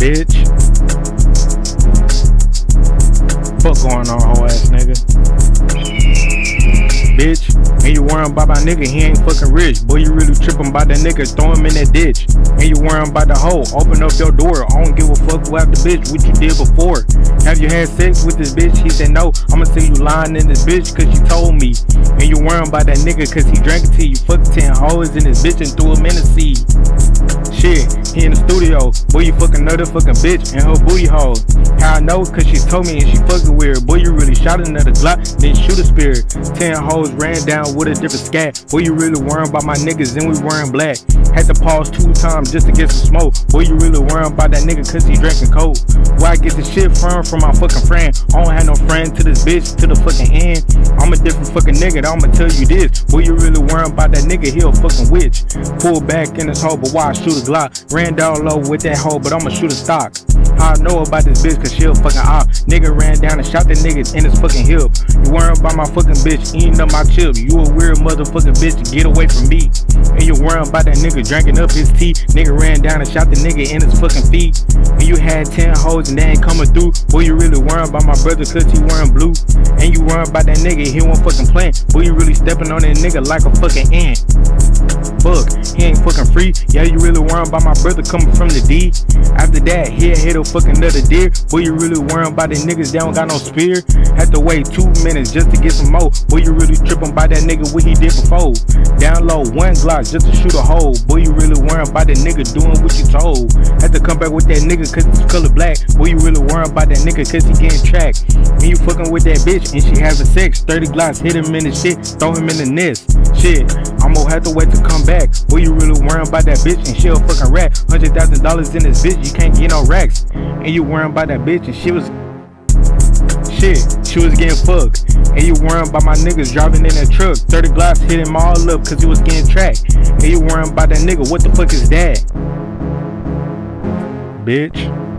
bitch. Fuck going on, hoe ass nigga. Bitch, and you worrying about my nigga, he ain't fucking rich. Boy, you really tripping about that nigga, throw him in that ditch. And you worrying about the hoe, open up your door. I don't give a fuck who after bitch, what you did before. Have you had sex with this bitch? He said no, I'ma see you lying in this bitch cause she told me. And you worrying about that nigga cause he drank it to you. Fucked 10 hoes in this bitch and threw him in the sea. Shit, he in the studio. Boy, you fucking another fucking bitch and her booty hole. How I know? Cause she told me and she fucking weird. Boy, you really shot another Glock, then shoot a spear. 10 hoes ran down with a different scat. Boy, you really worrying about my niggas and we wearing black. Had to pause 2 times just to get some smoke. Boy, you really worrying about that nigga cause he drinking coke. Where I get the shit from my fucking friend. I don't have no friend to this bitch to the fucking end. I'm a different fucking nigga, I'ma tell you this. Boy, you really worrying about that nigga, he a fucking witch. Pull back in his hole, but why I shoot a Glock? Ran down low with that hoe, but I'ma shoot a stock. How I know about this bitch cause she a fucking op. Nigga ran down and shot the nigga in his fucking hip. You worrying about my fucking bitch eating up my chips. You a weird motherfucking bitch, get away from me. And you worrying about that nigga drinking up his tea. Nigga ran down and shot the nigga in his fucking feet. And you had 10 hoes and they ain't coming through. Boy, you really worrying about my brother cause he wearing blue. And you worrying about that nigga, he won't fucking play. Boy, you really stepping on that nigga like a fucking ant. Fuck, he ain't fucking free. Yeah, you really worrying about my brother coming from the D. After that, he'll hit a fucking another deer. Boy, you really worrying about the niggas that don't got no spear. Had to wait 2 minutes just to get some more. Boy, you really tripping by that nigga what he did before. Down low, 1 Glock just to shoot a hole. Boy, you really worrying about that nigga doing what you told. Had to come back with that nigga cause it's color black. Boy, you really worrying about that nigga cause he getting tracked. And you fucking with that bitch and she having sex. 30 Glocks hit him in the shit, throw him in the nest. Shit, I'ma have to wait to come back. Boy, you really worrying about that bitch and she a fucking rat. $100,000 in this bitch, you can't get no racks. And you worrying about that bitch and she was getting fucked. And you worrying about my niggas driving in that truck. 30 Glocks hit him all up cause he was getting tracked. And you worrying about that nigga, what the fuck is that? Bitch.